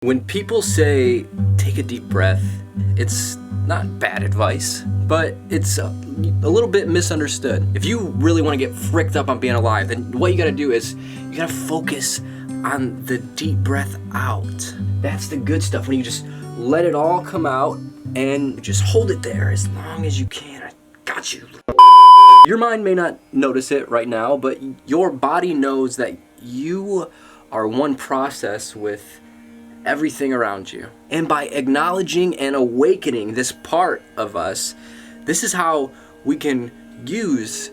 When people say, take a deep breath, it's not bad advice, but it's a little bit misunderstood. If you really want to get fricked up on being alive, then what you gotta do is, you gotta focus on the deep breath out. That's the good stuff, when you just let it all come out and just hold it there as long as you can. I got you. Your mind may not notice it right now, but your body knows that you are one process with everything around you. And by acknowledging and awakening this part of us, this is how we can use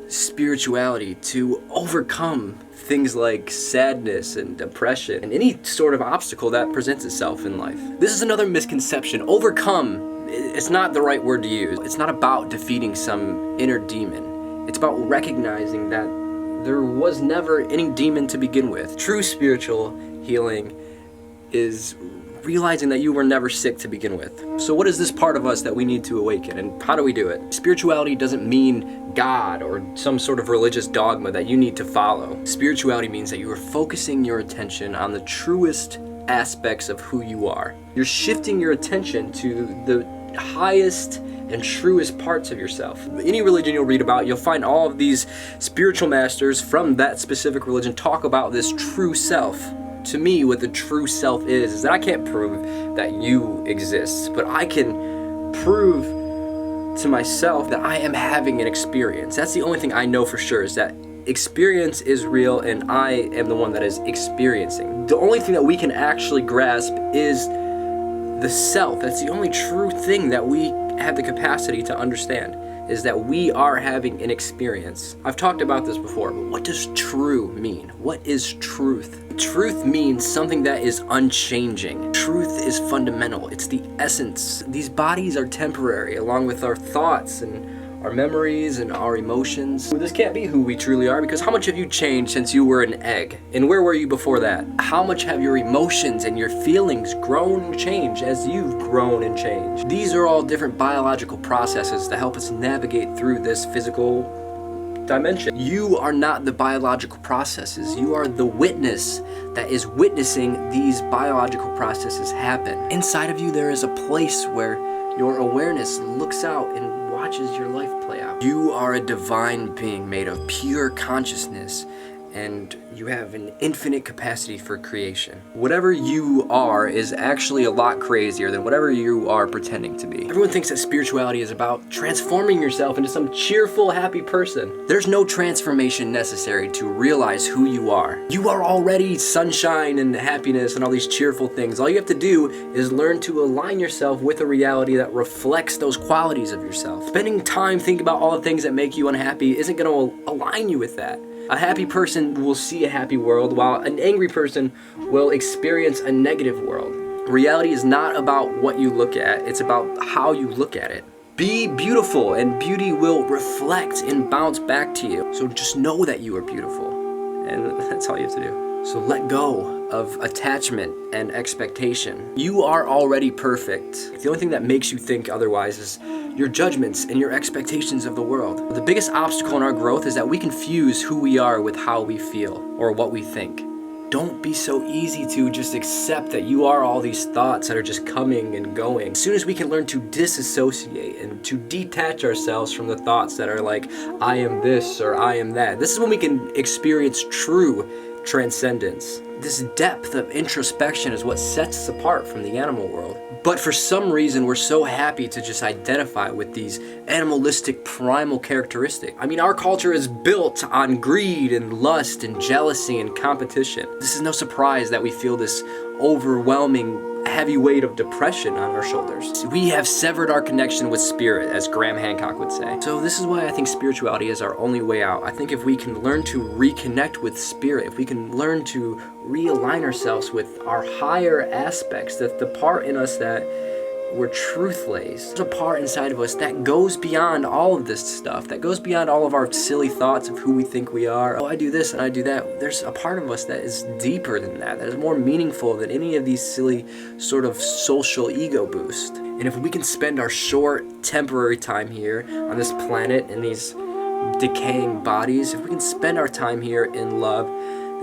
spirituality to overcome things like sadness and depression and any sort of obstacle that presents itself in life. This is another misconception. Overcome, it's not the right word to use. It's not about defeating some inner demon. It's about recognizing that there was never any demon to begin with. True spiritual healing is realizing that you were never sick to begin with. So what is this part of us that we need to awaken, and how do we do it? Spirituality doesn't mean God or some sort of religious dogma that you need to follow. Spirituality means that you are focusing your attention on the truest aspects of who you are. You're shifting your attention to the highest and truest parts of yourself. Any religion you'll read about, you'll find all of these spiritual masters from that specific religion talk about this true self. To me, what the true self is that I can't prove that you exist, but I can prove to myself that I am having an experience. That's the only thing I know for sure, is that experience is real and I am the one that is experiencing. The only thing that we can actually grasp is the self. That's the only true thing that we have the capacity to understand, is that we are having an experience. I've talked about this before, but what does true mean? What is truth? Truth means something that is unchanging. Truth is fundamental. It's the essence. These bodies are temporary, along with our thoughts and our memories and our emotions. This can't be who we truly are, because how much have you changed since you were an egg? And where were you before that? How much have your emotions and your feelings grown and changed as you've grown and changed? These are all different biological processes that help us navigate through this physical dimension. You are not the biological processes. You are the witness that is witnessing these biological processes happen. Inside of you, there is a place where your awareness looks out and watches your life play out. You are a divine being made of pure consciousness, and you have an infinite capacity for creation. Whatever you are is actually a lot crazier than whatever you are pretending to be. Everyone thinks that spirituality is about transforming yourself into some cheerful, happy person. There's no transformation necessary to realize who you are. You are already sunshine and happiness and all these cheerful things. All you have to do is learn to align yourself with a reality that reflects those qualities of yourself. Spending time thinking about all the things that make you unhappy isn't going to align you with that. A happy person will see a happy world, while an angry person will experience a negative world. Reality is not about what you look at, it's about how you look at it. Be beautiful, and beauty will reflect and bounce back to you. So just know that you are beautiful, and that's all you have to do. So let go of attachment and expectation. You are already perfect. The only thing that makes you think otherwise is your judgments and your expectations of the world. The biggest obstacle in our growth is that we confuse who we are with how we feel or what we think. Don't be so easy to just accept that you are all these thoughts that are just coming and going. As soon as we can learn to disassociate and to detach ourselves from the thoughts that are like, I am this or I am that, this is when we can experience true transcendence. This depth of introspection is what sets us apart from the animal world. But for some reason, we're so happy to just identify with these animalistic primal characteristics. I mean, our culture is built on greed and lust and jealousy and competition. This is no surprise that we feel this overwhelming heavy weight of depression on our shoulders. We have severed our connection with spirit, as Graham Hancock would say. So this is why I think spirituality is our only way out. I think if we can learn to reconnect with spirit, if we can learn to realign ourselves with our higher aspects, that the part in us that where truth lays. There's a part inside of us that goes beyond all of this stuff, that goes beyond all of our silly thoughts of who we think we are. Oh, I do this and I do that. There's a part of us that is deeper than that is more meaningful than any of these silly sort of social ego boosts. And if we can spend our short, temporary time here on this planet in these decaying bodies, if we can spend our time here in love,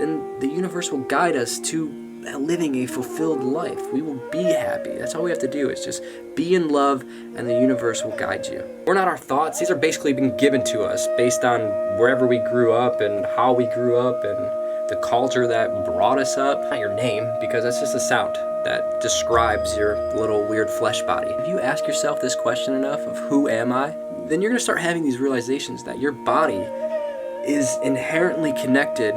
then the universe will guide us to living a fulfilled life. We will be happy. That's all we have to do, is just be in love, and the universe will guide you. We're not our thoughts. These are basically been given to us based on wherever we grew up and how we grew up and the culture that brought us up. Not your name, because that's just a sound that describes your little weird flesh body. If you ask yourself this question enough of who am I, then you're gonna start having these realizations that your body is inherently connected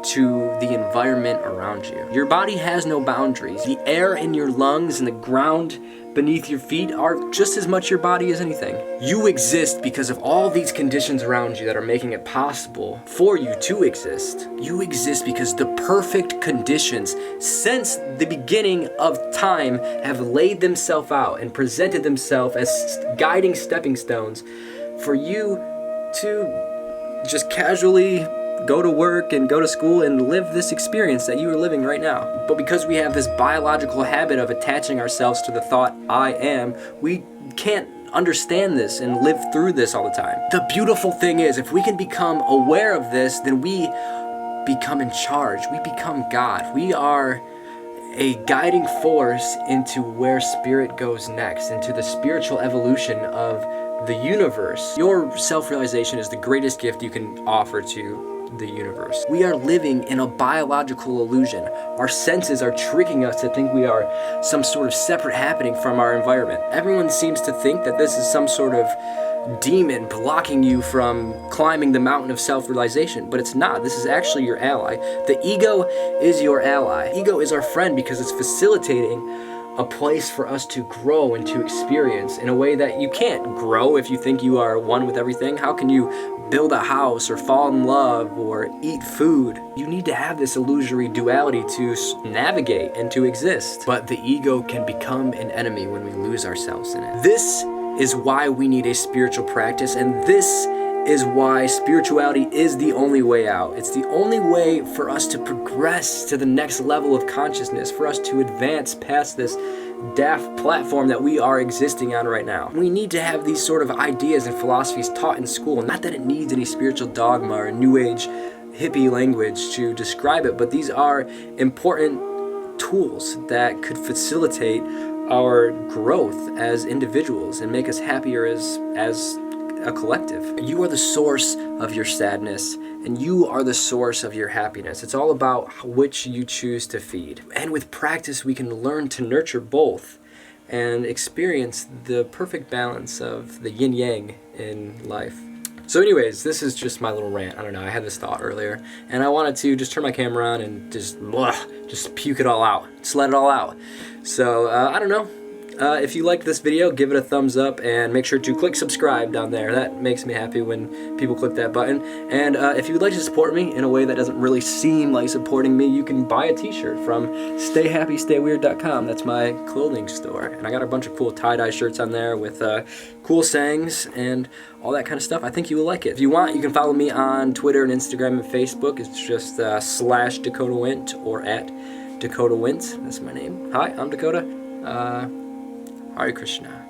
to the environment around you. Your body has no boundaries. The air in your lungs and the ground beneath your feet are just as much your body as anything. You exist because of all these conditions around you that are making it possible for you to exist. You exist because the perfect conditions since the beginning of time have laid themselves out and presented themselves as guiding stepping stones for you to just casually go to work and go to school and live this experience that you are living right now. But because we have this biological habit of attaching ourselves to the thought, I am, we can't understand this and live through this all the time. The beautiful thing is, if we can become aware of this, then we become in charge. We become God. We are a guiding force into where spirit goes next, into the spiritual evolution of the universe. Your self-realization is the greatest gift you can offer to the universe. We are living in a biological illusion. Our senses are tricking us to think we are some sort of separate happening from our environment. Everyone seems to think that this is some sort of demon blocking you from climbing the mountain of self-realization, but it's not. This is actually your ally. The ego is your ally. Ego is our friend because it's facilitating a place for us to grow and to experience in a way that you can't grow if you think you are one with everything. How can you build a house or fall in love or eat food? You need to have this illusory duality to navigate and to exist. But the ego can become an enemy when we lose ourselves in it. This is why we need a spiritual practice, and this is why spirituality is the only way out. It's the only way for us to progress to the next level of consciousness, for us to advance past this daft platform that we are existing on right now. We need to have these sort of ideas and philosophies taught in school. Not that it needs any spiritual dogma or new age hippie language to describe it, but these are important tools that could facilitate our growth as individuals and make us happier as a collective. You are the source of your sadness, and you are the source of your happiness. It's all about which you choose to feed. And with practice, we can learn to nurture both and experience the perfect balance of the yin-yang in life. So anyways, this is just my little rant. I don't know, I had this thought earlier, and I wanted to just turn my camera on and just puke it all out. Just let it all out. So, I don't know. If you liked this video, give it a thumbs up and make sure to click subscribe down there. That makes me happy when people click that button. And if you'd like to support me in a way that doesn't really seem like supporting me, you can buy a t-shirt from stayhappystayweird.com. That's my clothing store. And I got a bunch of cool tie-dye shirts on there with cool sayings and all that kind of stuff. I think you will like it. If you want, you can follow me on Twitter and Instagram and Facebook. It's just /DakotaWint or @DakotaWint. That's my name. Hi, I'm Dakota. Hare Krishna.